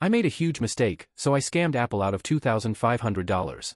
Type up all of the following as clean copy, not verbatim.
I made a huge mistake, so I scammed Apple out of $2,500.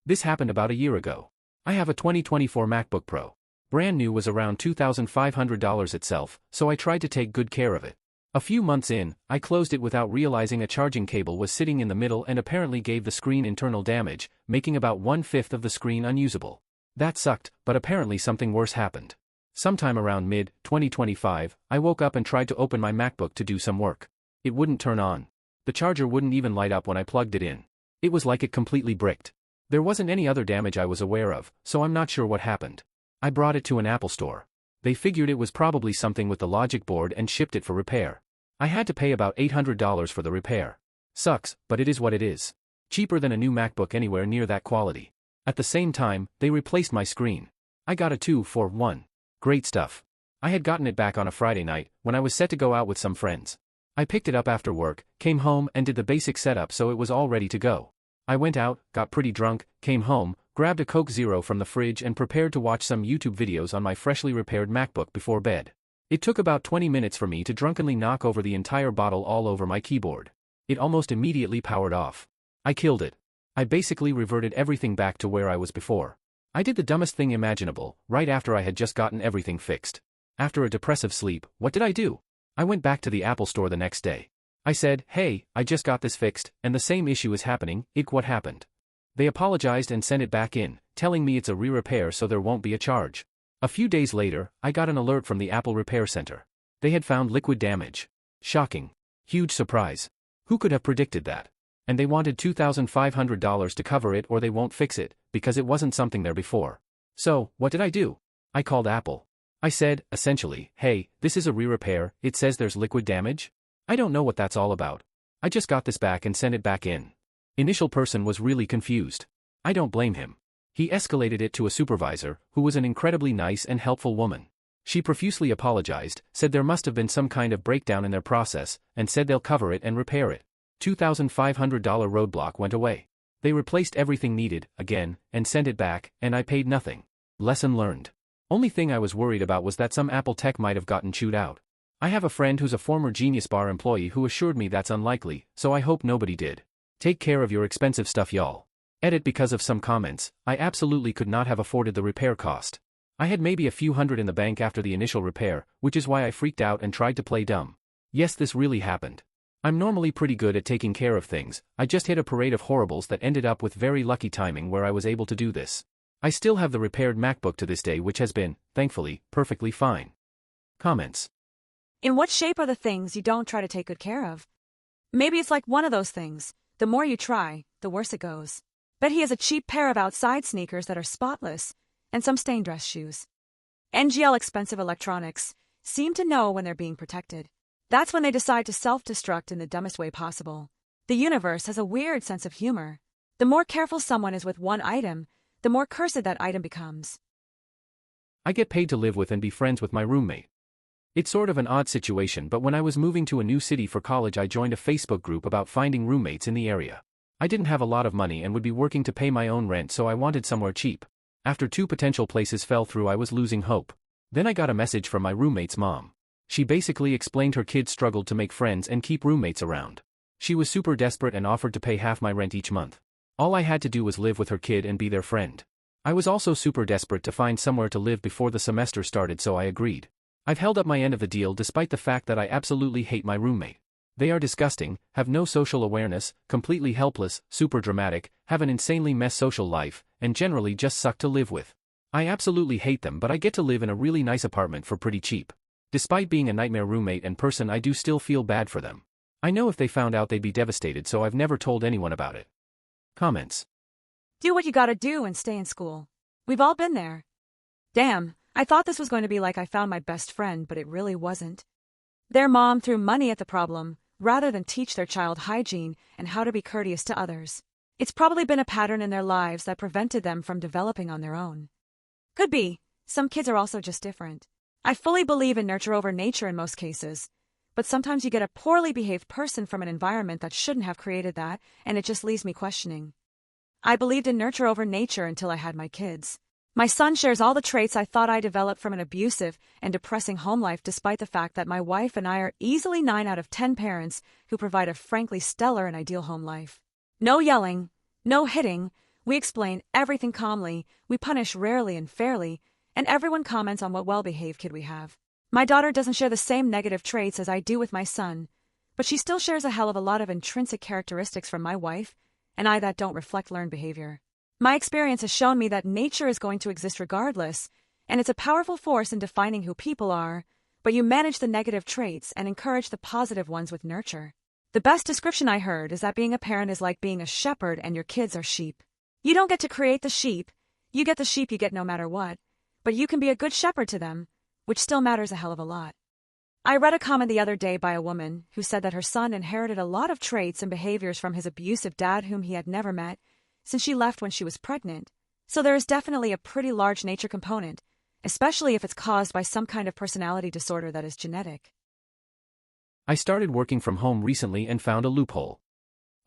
This happened about a year ago. I have a 2024 MacBook Pro. Brand new was around $2,500 itself, so I tried to take good care of it. A few months in, I closed it without realizing a charging cable was sitting in the middle and apparently gave the screen internal damage, making about 1/5 of the screen unusable. That sucked, but apparently something worse happened. Sometime around mid-2025, I woke up and tried to open my MacBook to do some work. It wouldn't turn on. The charger wouldn't even light up when I plugged it in. It was like it completely bricked. There wasn't any other damage I was aware of, so I'm not sure what happened. I brought it to an Apple store. They figured it was probably something with the logic board and shipped it for repair. I had to pay about $800 for the repair. Sucks, but it is what it is. Cheaper than a new MacBook anywhere near that quality. At the same time, they replaced my screen. I got a 2-for-1. Great stuff. I had gotten it back on a Friday night, when I was set to go out with some friends. I picked it up after work, came home and did the basic setup so it was all ready to go. I went out, got pretty drunk, came home, grabbed a Coke Zero from the fridge and prepared to watch some YouTube videos on my freshly repaired MacBook before bed. It took about 20 minutes for me to drunkenly knock over the entire bottle all over my keyboard. It almost immediately powered off. I killed it. I basically reverted everything back to where I was before. I did the dumbest thing imaginable, right after I had just gotten everything fixed. After a depressive sleep, what did I do? I went back to the Apple store the next day. I said, "Hey, I just got this fixed, and the same issue is happening, what happened?" They apologized and sent it back in, telling me it's a re-repair so there won't be a charge. A few days later, I got an alert from the Apple Repair Center. They had found liquid damage. Shocking. Huge surprise. Who could have predicted that? And they wanted $2,500 to cover it or they won't fix it, because it wasn't something there before. So, what did I do? I called Apple. I said, essentially, "Hey, this is a re-repair, it says there's liquid damage? I don't know what that's all about. I just got this back and sent it back in." Initial person was really confused. I don't blame him. He escalated it to a supervisor, who was an incredibly nice and helpful woman. She profusely apologized, said there must have been some kind of breakdown in their process, and said they'll cover it and repair it. $2,500 roadblock went away. They replaced everything needed, again, and sent it back, and I paid nothing. Lesson learned. Only thing I was worried about was that some Apple tech might have gotten chewed out. I have a friend who's a former Genius Bar employee who assured me that's unlikely, so I hope nobody did. Take care of your expensive stuff, y'all. Edit because of some comments, I absolutely could not have afforded the repair cost. I had maybe a few hundred in the bank after the initial repair, which is why I freaked out and tried to play dumb. Yes, this really happened. I'm normally pretty good at taking care of things, I just hit a parade of horribles that ended up with very lucky timing where I was able to do this. I still have the repaired MacBook to this day which has been, thankfully, perfectly fine. Comments. In what shape are the things you don't try to take good care of? Maybe it's like one of those things, the more you try, the worse it goes. Bet he has a cheap pair of outside sneakers that are spotless, and some stained dress shoes. NGL expensive electronics seem to know when they're being protected. That's when they decide to self-destruct in the dumbest way possible. The universe has a weird sense of humor. The more careful someone is with one item, the more cursed that item becomes. I get paid to live with and be friends with my roommate. It's sort of an odd situation, but when I was moving to a new city for college I joined a Facebook group about finding roommates in the area. I didn't have a lot of money and would be working to pay my own rent, so I wanted somewhere cheap. After 2 potential places fell through I was losing hope. Then I got a message from my roommate's mom. She basically explained her kids struggled to make friends and keep roommates around. She was super desperate and offered to pay half my rent each month. All I had to do was live with her kid and be their friend. I was also super desperate to find somewhere to live before the semester started, so I agreed. I've held up my end of the deal despite the fact that I absolutely hate my roommate. They are disgusting, have no social awareness, completely helpless, super dramatic, have an insanely mess social life, and generally just suck to live with. I absolutely hate them, but I get to live in a really nice apartment for pretty cheap. Despite being a nightmare roommate and person, I do still feel bad for them. I know if they found out they'd be devastated, so I've never told anyone about it. Comments. Do what you gotta do and stay in school. We've all been there. Damn, I thought this was going to be like I found my best friend, but it really wasn't. Their mom threw money at the problem, rather than teach their child hygiene and how to be courteous to others. It's probably been a pattern in their lives that prevented them from developing on their own. Could be. Some kids are also just different. I fully believe in nurture over nature in most cases, but sometimes you get a poorly behaved person from an environment that shouldn't have created that, and it just leaves me questioning. I believed in nurture over nature until I had my kids. My son shares all the traits I thought I developed from an abusive and depressing home life, despite the fact that my wife and I are easily 9 out of 10 parents who provide a frankly stellar and ideal home life. No yelling, no hitting, we explain everything calmly, we punish rarely and fairly, and everyone comments on what well-behaved kid we have. My daughter doesn't share the same negative traits as I do with my son, but she still shares a hell of a lot of intrinsic characteristics from my wife and I that don't reflect learned behavior. My experience has shown me that nature is going to exist regardless, and it's a powerful force in defining who people are, but you manage the negative traits and encourage the positive ones with nurture. The best description I heard is that being a parent is like being a shepherd and your kids are sheep. You don't get to create the sheep, you get the sheep you get no matter what, but you can be a good shepherd to them, which still matters a hell of a lot. I read a comment the other day by a woman who said that her son inherited a lot of traits and behaviors from his abusive dad whom he had never met, since she left when she was pregnant, so there is definitely a pretty large nature component, especially if it's caused by some kind of personality disorder that is genetic. I started working from home recently and found a loophole.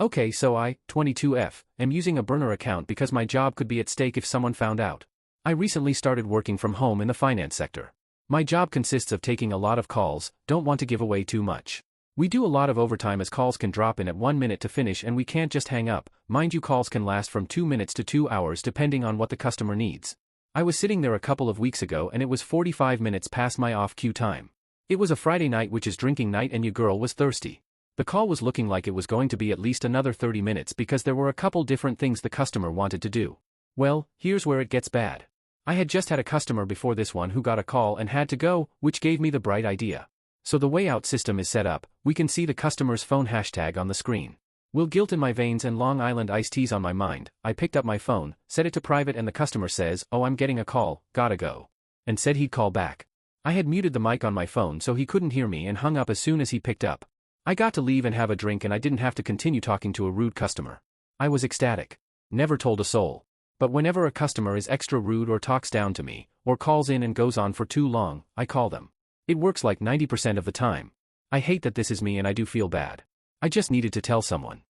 Okay, so I, 22F, am using a burner account because my job could be at stake if someone found out. I recently started working from home in the finance sector. My job consists of taking a lot of calls, don't want to give away too much. We do a lot of overtime as calls can drop in at 1 minute to finish and we can't just hang up. Mind you, calls can last from 2 minutes to 2 hours depending on what the customer needs. I was sitting there a couple of weeks ago and it was 45 minutes past my off-cue time. It was a Friday night, which is drinking night, and your girl was thirsty. The call was looking like it was going to be at least another 30 minutes because there were a couple different things the customer wanted to do. Well, here's where it gets bad. I had just had a customer before this one who got a call and had to go, which gave me the bright idea. So the way out system is set up, we can see the customer's phone hashtag on the screen. With guilt in my veins and Long Island iced teas on my mind, I picked up my phone, set it to private, and the customer says, "Oh, I'm getting a call, gotta go," and said he'd call back. I had muted the mic on my phone so he couldn't hear me and hung up as soon as he picked up. I got to leave and have a drink and I didn't have to continue talking to a rude customer. I was ecstatic. Never told a soul. But whenever a customer is extra rude or talks down to me, or calls in and goes on for too long, I call them. It works like 90% of the time. I hate that this is me and I do feel bad. I just needed to tell someone.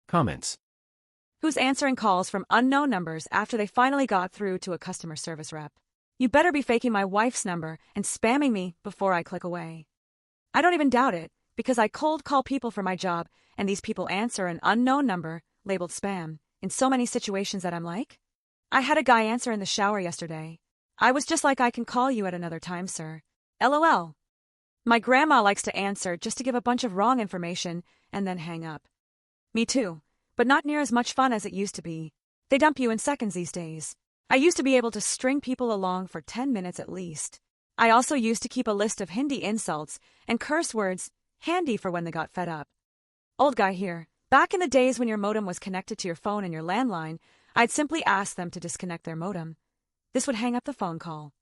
Comments. Who's answering calls from unknown numbers after they finally got through to a customer service rep? You better be faking my wife's number and spamming me before I click away. I don't even doubt it, because I cold call people for my job and these people answer an unknown number, labeled spam, in so many situations that I'm like, I had a guy answer in the shower yesterday. I was just like, I can call you at another time, sir. LOL. My grandma likes to answer just to give a bunch of wrong information and then hang up. Me too, but not near as much fun as it used to be. They dump you in seconds these days. I used to be able to string people along for 10 minutes at least. I also used to keep a list of Hindi insults and curse words, handy for when they got fed up. Old guy here. Back in the days when your modem was connected to your phone and your landline, I'd simply ask them to disconnect their modem. This would hang up the phone call.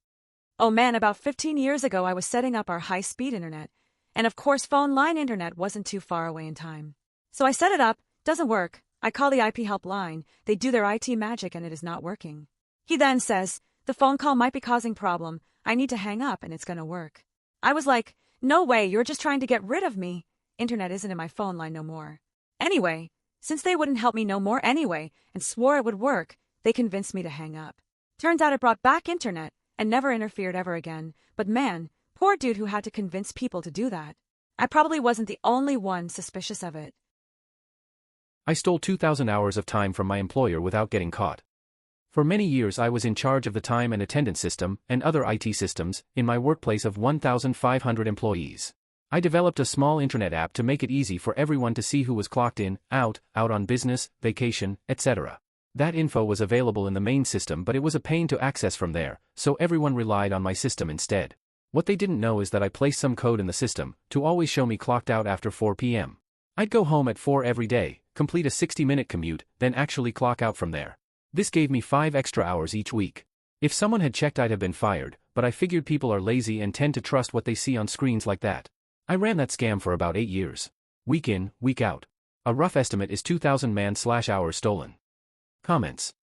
Oh man, about 15 years ago I was setting up our high-speed internet, and of course phone line internet wasn't too far away in time. So I set it up, doesn't work, I call the IP helpline, they do their IT magic and it is not working. He then says, the phone call might be causing problem, I need to hang up and it's gonna work. I was like, no way, you're just trying to get rid of me. Internet isn't in my phone line no more. Anyway, since they wouldn't help me no more anyway and swore it would work, they convinced me to hang up. Turns out it brought back internet and never interfered ever again, but man, poor dude who had to convince people to do that. I probably wasn't the only one suspicious of it. I stole 2,000 hours of time from my employer without getting caught. For many years I was in charge of the time and attendance system and other IT systems in my workplace of 1,500 employees. I developed a small intranet app to make it easy for everyone to see who was clocked in, out on business, vacation, etc. That info was available in the main system, but it was a pain to access from there, so everyone relied on my system instead. What they didn't know is that I placed some code in the system to always show me clocked out after 4 p.m. I'd go home at 4 every day, complete a 60-minute commute, then actually clock out from there. This gave me 5 extra hours each week. If someone had checked, I'd have been fired, but I figured people are lazy and tend to trust what they see on screens like that. I ran that scam for about 8 years. Week in, week out. A rough estimate is 2,000 man/hours stolen. Comments.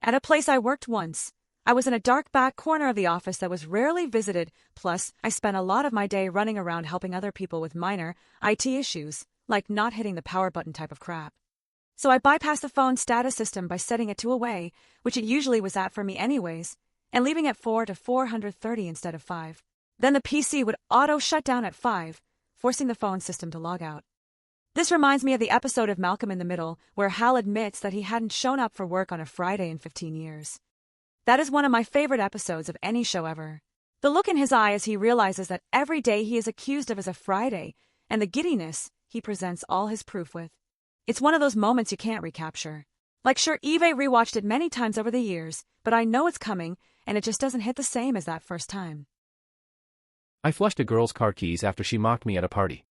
At a place I worked once, I was in a dark back corner of the office that was rarely visited, plus I spent a lot of my day running around helping other people with minor IT issues, like not hitting the power button type of crap. So I bypassed the phone status system by setting it to away, which it usually was at for me anyways, and leaving at 4 to 430 instead of 5. Then the PC would auto shut down at 5, forcing the phone system to log out. This reminds me of the episode of Malcolm in the Middle where Hal admits that he hadn't shown up for work on a Friday in 15 years. That is one of my favorite episodes of any show ever. The look in his eye as he realizes that every day he is accused of is a Friday, and the giddiness he presents all his proof with. It's one of those moments you can't recapture. Like sure, Eve rewatched it many times over the years, but I know it's coming, and it just doesn't hit the same as that first time. I flushed a girl's car keys after she mocked me at a party.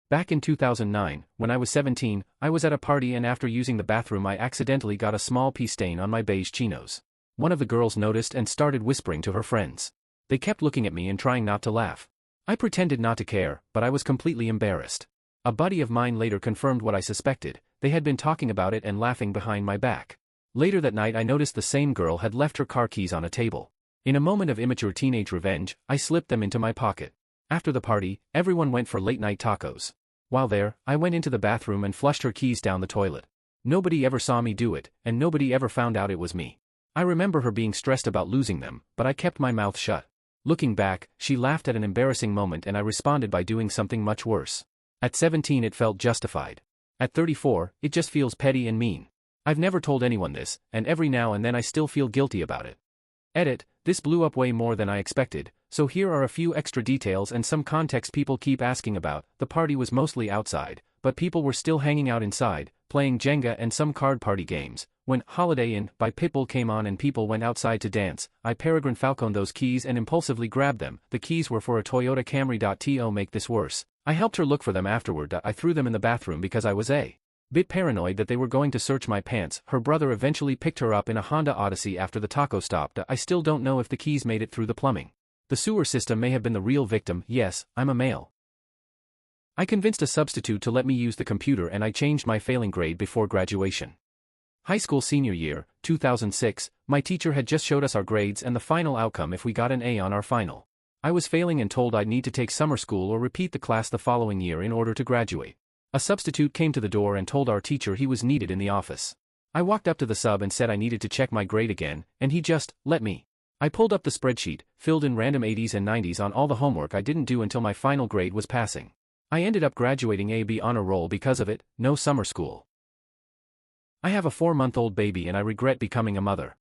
Back in 2009, when I was 17, I was at a party and after using the bathroom I accidentally got a small pee stain on my beige chinos. One of the girls noticed and started whispering to her friends. They kept looking at me and trying not to laugh. I pretended not to care, but I was completely embarrassed. A buddy of mine later confirmed what I suspected. They had been talking about it and laughing behind my back. Later that night I noticed the same girl had left her car keys on a table. In a moment of immature teenage revenge, I slipped them into my pocket. After the party, everyone went for late-night tacos. While there, I went into the bathroom and flushed her keys down the toilet. Nobody ever saw me do it, and nobody ever found out it was me. I remember her being stressed about losing them, but I kept my mouth shut. Looking back, she laughed at an embarrassing moment and I responded by doing something much worse. At 17 it felt justified. At 34, it just feels petty and mean. I've never told anyone this, and every now and then I still feel guilty about it. Edit, this blew up way more than I expected, so here are a few extra details and some context people keep asking about. The party was mostly outside, but people were still hanging out inside, playing Jenga and some card party games. When Holiday Inn by Pitbull came on and people went outside to dance, I Peregrine Falconed those keys and impulsively grabbed them. The keys were for a Toyota Camry. To make this worse, I helped her look for them afterward. I threw them in the bathroom because I was a bit paranoid that they were going to search my pants. Her brother eventually picked her up in a Honda Odyssey after the taco stop. I still don't know if the keys made it through the plumbing. The sewer system may have been the real victim. Yes, I'm a male. I convinced a substitute to let me use the computer and I changed my failing grade before graduation. High school senior year, 2006, my teacher had just showed us our grades and the final outcome if we got an A on our final. I was failing and told I'd need to take summer school or repeat the class the following year in order to graduate. A substitute came to the door and told our teacher he was needed in the office. I walked up to the sub and said I needed to check my grade again, and he just let me. I pulled up the spreadsheet, filled in random 80s and 90s on all the homework I didn't do until my final grade was passing. I ended up graduating A/B honor roll because of it. No summer school. I have a 4-month-old baby and I regret becoming a mother.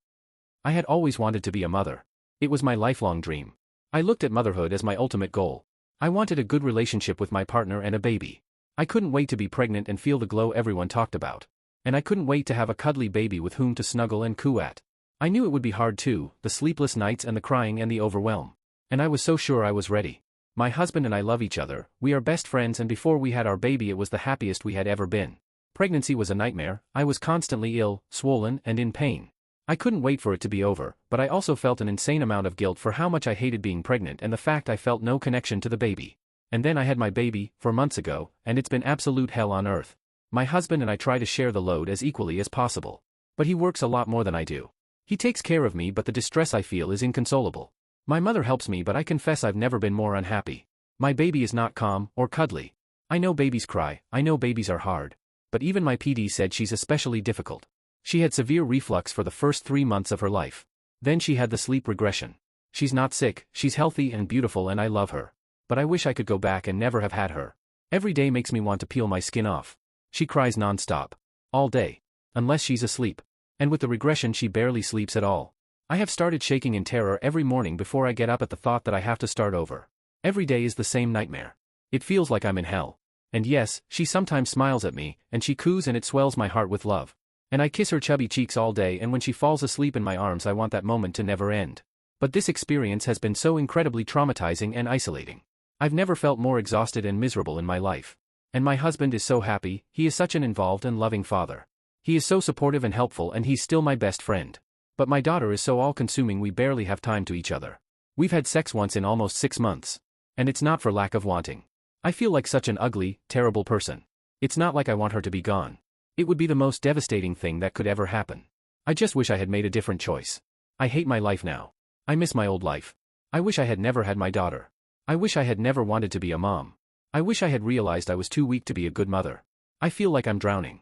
I had always wanted to be a mother. It was my lifelong dream. I looked at motherhood as my ultimate goal. I wanted a good relationship with my partner and a baby. I couldn't wait to be pregnant and feel the glow everyone talked about. And I couldn't wait to have a cuddly baby with whom to snuggle and coo at. I knew it would be hard too, the sleepless nights and the crying and the overwhelm. And I was so sure I was ready. My husband and I love each other, we are best friends, and before we had our baby it was the happiest we had ever been. Pregnancy was a nightmare. I was constantly ill, swollen, and in pain. I couldn't wait for it to be over, but I also felt an insane amount of guilt for how much I hated being pregnant and the fact I felt no connection to the baby. And then I had my baby, 4 months ago, and it's been absolute hell on earth. My husband and I try to share the load as equally as possible. But he works a lot more than I do. He takes care of me, but the distress I feel is inconsolable. My mother helps me, but I confess I've never been more unhappy. My baby is not calm or cuddly. I know babies cry, I know babies are hard. But even my PD said she's especially difficult. She had severe reflux for the first 3 months of her life. Then she had the sleep regression. She's not sick, she's healthy and beautiful and I love her. But I wish I could go back and never have had her. Every day makes me want to peel my skin off. She cries non-stop. All day. Unless she's asleep. And with the regression she barely sleeps at all. I have started shaking in terror every morning before I get up at the thought that I have to start over. Every day is the same nightmare. It feels like I'm in hell. And yes, she sometimes smiles at me, and she coos and it swells my heart with love. And I kiss her chubby cheeks all day, and when she falls asleep in my arms I want that moment to never end. But this experience has been so incredibly traumatizing and isolating. I've never felt more exhausted and miserable in my life. And my husband is so happy, he is such an involved and loving father. He is so supportive and helpful and he's still my best friend. But my daughter is so all-consuming we barely have time to each other. We've had sex once in almost 6 months. And it's not for lack of wanting. I feel like such an ugly, terrible person. It's not like I want her to be gone. It would be the most devastating thing that could ever happen. I just wish I had made a different choice. I hate my life now. I miss my old life. I wish I had never had my daughter. I wish I had never wanted to be a mom. I wish I had realized I was too weak to be a good mother. I feel like I'm drowning.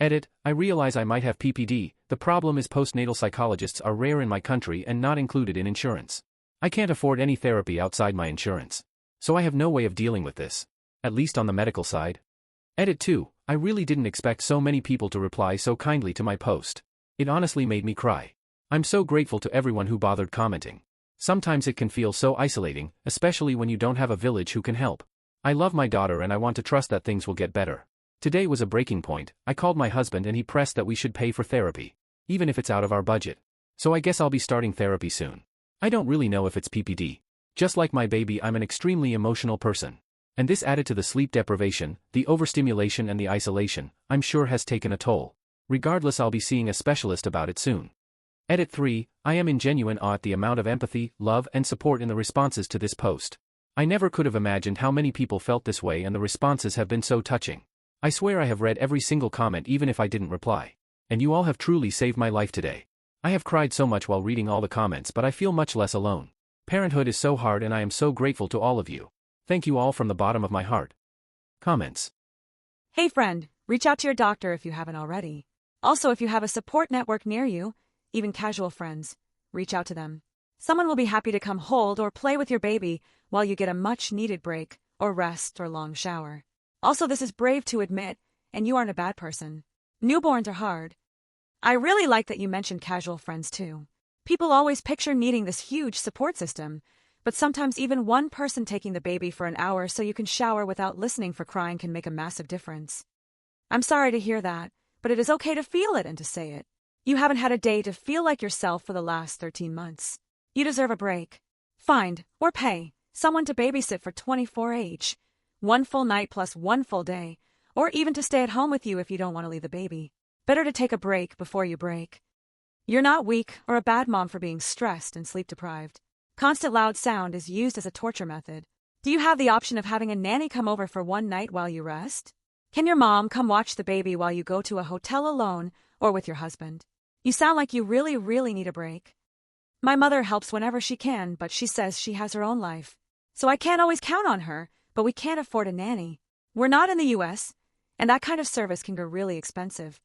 Edit, I realize I might have PPD, the problem is postnatal psychologists are rare in my country and not included in insurance. I can't afford any therapy outside my insurance. So I have no way of dealing with this. At least on the medical side. Edit 2, I really didn't expect so many people to reply so kindly to my post. It honestly made me cry. I'm so grateful to everyone who bothered commenting. Sometimes it can feel so isolating, especially when you don't have a village who can help. I love my daughter and I want to trust that things will get better. Today was a breaking point. I called my husband and he pressed that we should pay for therapy. Even if it's out of our budget. So I guess I'll be starting therapy soon. I don't really know if it's PPD. Just like my baby, I'm an extremely emotional person. And this added to the sleep deprivation, the overstimulation and the isolation, I'm sure has taken a toll. Regardless, I'll be seeing a specialist about it soon. Edit 3, I am in genuine awe at the amount of empathy, love and support in the responses to this post. I never could have imagined how many people felt this way and the responses have been so touching. I swear I have read every single comment even if I didn't reply. And you all have truly saved my life today. I have cried so much while reading all the comments, but I feel much less alone. Parenthood is so hard and I am so grateful to all of you. Thank you all from the bottom of my heart. Comments. Hey friend, reach out to your doctor if you haven't already. Also, if you have a support network near you, even casual friends, reach out to them. Someone will be happy to come hold or play with your baby while you get a much-needed break, or rest, or long shower. Also, this is brave to admit, and you aren't a bad person. Newborns are hard. I really like that you mentioned casual friends too. People always picture needing this huge support system, but sometimes even one person taking the baby for an hour so you can shower without listening for crying can make a massive difference. I'm sorry to hear that, but it is okay to feel it and to say it. You haven't had a day to feel like yourself for the last 13 months. You deserve a break. Find, or pay, someone to babysit for 24h. 1 full night plus 1 full day, or even to stay at home with you if you don't want to leave the baby. Better to take a break before you break. You're not weak or a bad mom for being stressed and sleep deprived. Constant loud sound is used as a torture method. Do you have the option of having a nanny come over for one night while you rest? Can your mom come watch the baby while you go to a hotel alone or with your husband? You sound like you really need a break. My mother helps whenever she can, but she says she has her own life. So I can't always count on her, but we can't afford a nanny. We're not in the US, and that kind of service can get really expensive.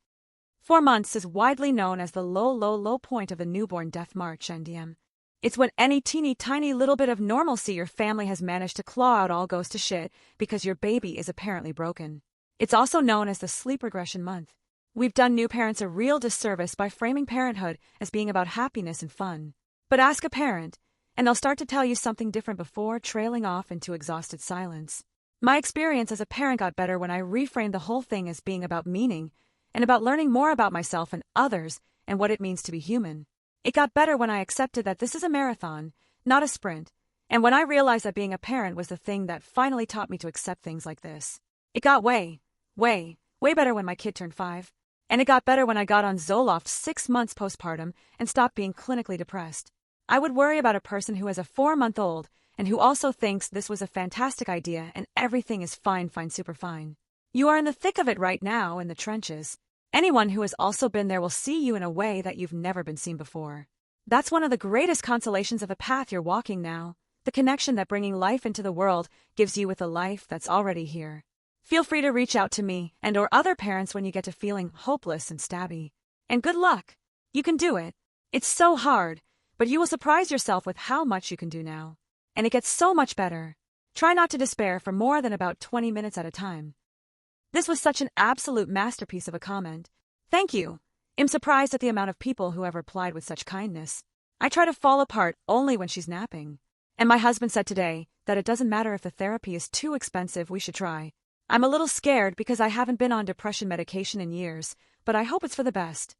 4 months is widely known as the low point of the newborn death march NDM. It's when any teeny tiny little bit of normalcy your family has managed to claw out all goes to shit because your baby is apparently broken. It's also known as the sleep regression month. We've done new parents a real disservice by framing parenthood as being about happiness and fun. But ask a parent, and they'll start to tell you something different before trailing off into exhausted silence. My experience as a parent got better when I reframed the whole thing as being about meaning and about learning more about myself and others and what it means to be human. It got better when I accepted that this is a marathon, not a sprint, and when I realized that being a parent was the thing that finally taught me to accept things like this. It got way better when my kid turned 5. And it got better when I got on Zoloft 6 months postpartum and stopped being clinically depressed. I would worry about a person who has a 4-month-old and who also thinks this was a fantastic idea and everything is fine, super fine. You are in the thick of it right now, in the trenches. Anyone who has also been there will see you in a way that you've never been seen before. That's one of the greatest consolations of a path you're walking now, the connection that bringing life into the world gives you with a life that's already here. Feel free to reach out to me and or other parents when you get to feeling hopeless and stabby. And good luck. You can do it. It's so hard, but you will surprise yourself with how much you can do now. And it gets so much better. Try not to despair for more than about 20 minutes at a time. This was such an absolute masterpiece of a comment. Thank you. I'm surprised at the amount of people who have replied with such kindness. I try to fall apart only when she's napping. And my husband said today that it doesn't matter if the therapy is too expensive, we should try. I'm a little scared because I haven't been on depression medication in years, but I hope it's for the best.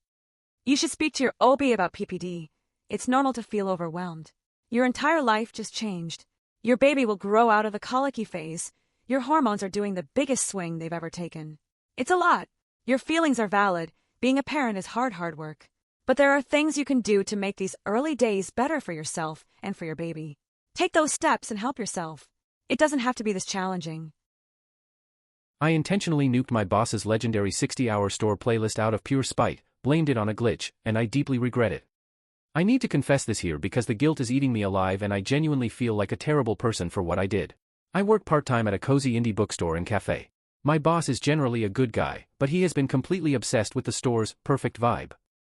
You should speak to your OB about PPD. It's normal to feel overwhelmed. Your entire life just changed. Your baby will grow out of the colicky phase. Your hormones are doing the biggest swing they've ever taken. It's a lot. Your feelings are valid. Being a parent is hard work. But there are things you can do to make these early days better for yourself and for your baby. Take those steps and help yourself. It doesn't have to be this challenging. I intentionally nuked my boss's legendary 60-hour store playlist out of pure spite, blamed it on a glitch, and I deeply regret it. I need to confess this here because the guilt is eating me alive and I genuinely feel like a terrible person for what I did. I work part-time at a cozy indie bookstore and cafe. My boss is generally a good guy, but he has been completely obsessed with the store's perfect vibe.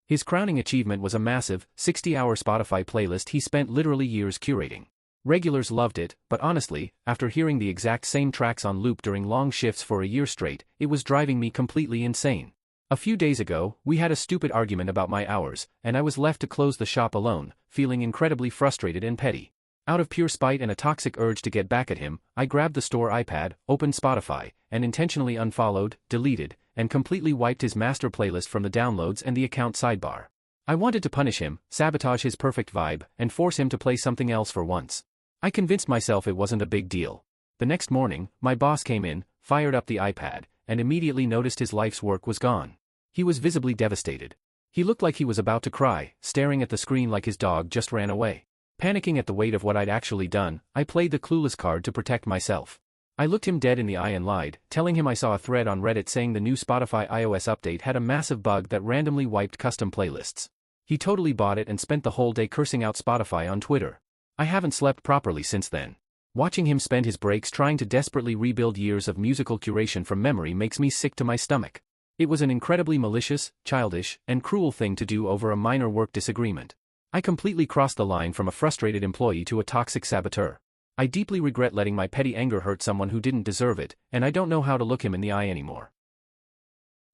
His crowning achievement was a massive, 60-hour Spotify playlist he spent literally years curating. Regulars loved it, but honestly, after hearing the exact same tracks on loop during long shifts for a year straight, it was driving me completely insane. A few days ago, we had a stupid argument about my hours, and I was left to close the shop alone, feeling incredibly frustrated and petty. Out of pure spite and a toxic urge to get back at him, I grabbed the store iPad, opened Spotify, and intentionally unfollowed, deleted, and completely wiped his master playlist from the downloads and the account sidebar. I wanted to punish him, sabotage his perfect vibe, and force him to play something else for once. I convinced myself it wasn't a big deal. The next morning, my boss came in, fired up the iPad, and immediately noticed his life's work was gone. He was visibly devastated. He looked like he was about to cry, staring at the screen like his dog just ran away. Panicking at the weight of what I'd actually done, I played the clueless card to protect myself. I looked him dead in the eye and lied, telling him I saw a thread on Reddit saying the new Spotify iOS update had a massive bug that randomly wiped custom playlists. He totally bought it and spent the whole day cursing out Spotify on Twitter. I haven't slept properly since then. Watching him spend his breaks trying to desperately rebuild years of musical curation from memory makes me sick to my stomach. It was an incredibly malicious, childish, and cruel thing to do over a minor work disagreement. I completely crossed the line from a frustrated employee to a toxic saboteur. I deeply regret letting my petty anger hurt someone who didn't deserve it, and I don't know how to look him in the eye anymore.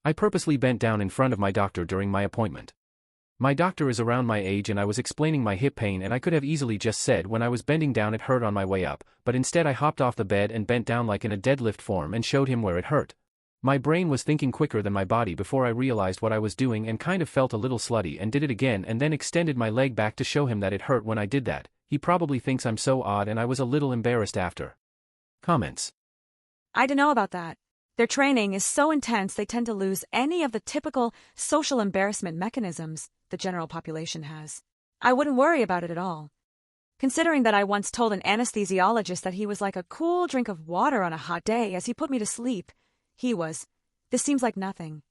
I purposely bent down in front of my doctor during my appointment. My doctor is around my age and I was explaining my hip pain and I could have easily just said when I was bending down it hurt on my way up, but instead I hopped off the bed and bent down like in a deadlift form and showed him where it hurt. My brain was thinking quicker than my body before I realized what I was doing and kind of felt a little slutty and did it again and then extended my leg back to show him that it hurt when I did that. He probably thinks I'm so odd and I was a little embarrassed after. Comments. I don't know about that. Their training is so intense they tend to lose any of the typical social embarrassment mechanisms the general population has. I wouldn't worry about it at all. Considering that I once told an anesthesiologist that he was like a cool drink of water on a hot day as he put me to sleep, this seems like nothing.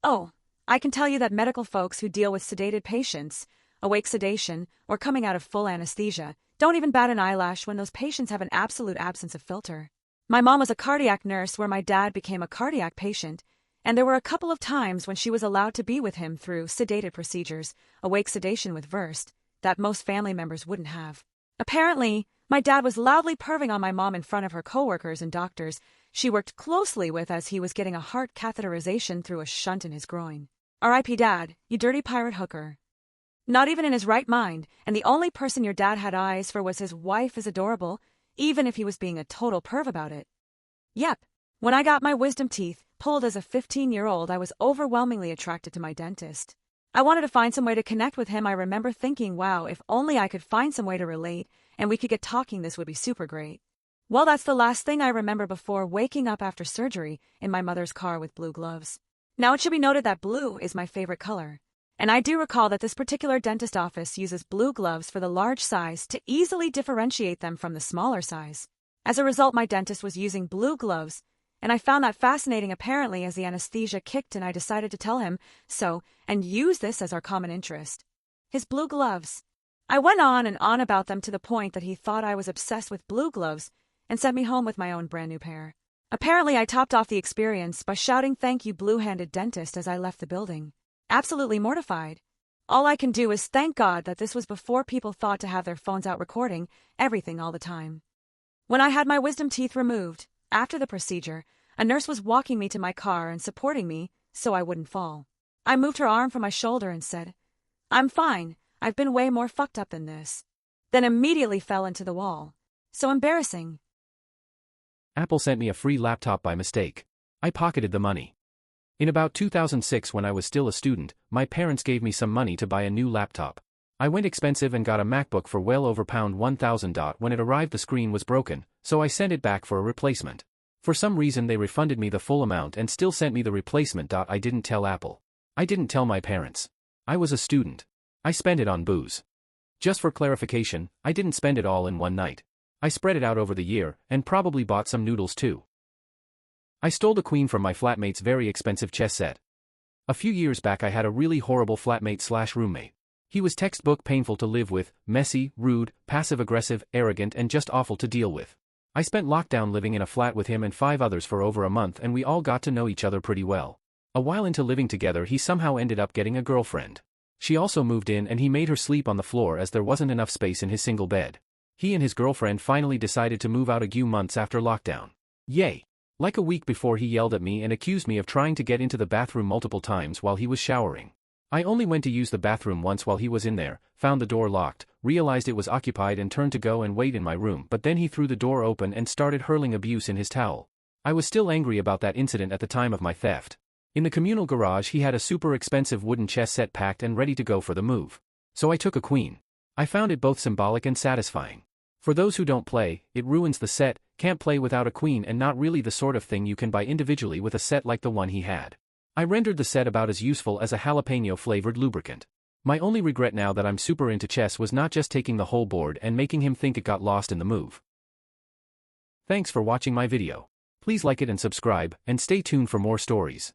Oh, I can tell you that medical folks who deal with sedated patients, awake sedation, or coming out of full anesthesia, don't even bat an eyelash when those patients have an absolute absence of filter. My mom was a cardiac nurse where my dad became a cardiac patient, and there were a couple of times when she was allowed to be with him through sedated procedures, awake sedation with versed, that most family members wouldn't have. Apparently, my dad was loudly perving on my mom in front of her coworkers and doctors she worked closely with as he was getting a heart catheterization through a shunt in his groin. R.I.P. Dad, you dirty pirate hooker. Not even in his right mind, and the only person your dad had eyes for was his wife is adorable, even if he was being a total perv about it. Yep, when I got my wisdom teeth pulled as a 15-year-old, I was overwhelmingly attracted to my dentist. I wanted to find some way to connect with him. I remember thinking, wow, if only I could find some way to relate and we could get talking, this would be super great. Well, that's the last thing I remember before waking up after surgery in my mother's car with blue gloves. Now it should be noted that blue is my favorite color. And I do recall that this particular dentist office uses blue gloves for the large size to easily differentiate them from the smaller size. As a result, my dentist was using blue gloves, and I found that fascinating apparently as the anesthesia kicked and I decided to tell him so and use this as our common interest. His blue gloves. I went on and on about them to the point that he thought I was obsessed with blue gloves and sent me home with my own brand new pair. Apparently, I topped off the experience by shouting "Thank you, blue-handed dentist" as I left the building. Absolutely mortified. All I can do is thank God that this was before people thought to have their phones out recording everything all the time. When I had my wisdom teeth removed, after the procedure, a nurse was walking me to my car and supporting me so I wouldn't fall. I moved her arm from my shoulder and said, "I'm fine, I've been way more fucked up than this." Then immediately fell into the wall. So embarrassing. Apple sent me a free laptop by mistake. I pocketed the money. In about 2006, when I was still a student, my parents gave me some money to buy a new laptop. I went expensive and got a MacBook for well over £1,000. When it arrived, the screen was broken, so I sent it back for a replacement. For some reason they refunded me the full amount and still sent me the replacement. I didn't tell Apple. I didn't tell my parents. I was a student. I spent it on booze. Just for clarification, I didn't spend it all in one night. I spread it out over the year, and probably bought some noodles too. I stole the queen from my flatmate's very expensive chess set. A few years back I had a really horrible flatmate/roommate. He was textbook painful to live with, messy, rude, passive-aggressive, arrogant and just awful to deal with. I spent lockdown living in a flat with him and 5 others for over a month, and we all got to know each other pretty well. A while into living together, he somehow ended up getting a girlfriend. She also moved in, and he made her sleep on the floor as there wasn't enough space in his single bed. He and his girlfriend finally decided to move out a few months after lockdown. Yay! Like a week before, he yelled at me and accused me of trying to get into the bathroom multiple times while he was showering. I only went to use the bathroom once while he was in there, found the door locked, realized it was occupied and turned to go and wait in my room, but then he threw the door open and started hurling abuse in his towel. I was still angry about that incident at the time of my theft. In the communal garage, he had a super expensive wooden chess set packed and ready to go for the move. So I took a queen. I found it both symbolic and satisfying. For those who don't play, it ruins the set, can't play without a queen, and not really the sort of thing you can buy individually with a set like the one he had. I rendered the set about as useful as a jalapeno-flavored lubricant. My only regret now that I'm super into chess was not just taking the whole board and making him think it got lost in the move. Thanks for watching my video. Please like it and subscribe, and stay tuned for more stories.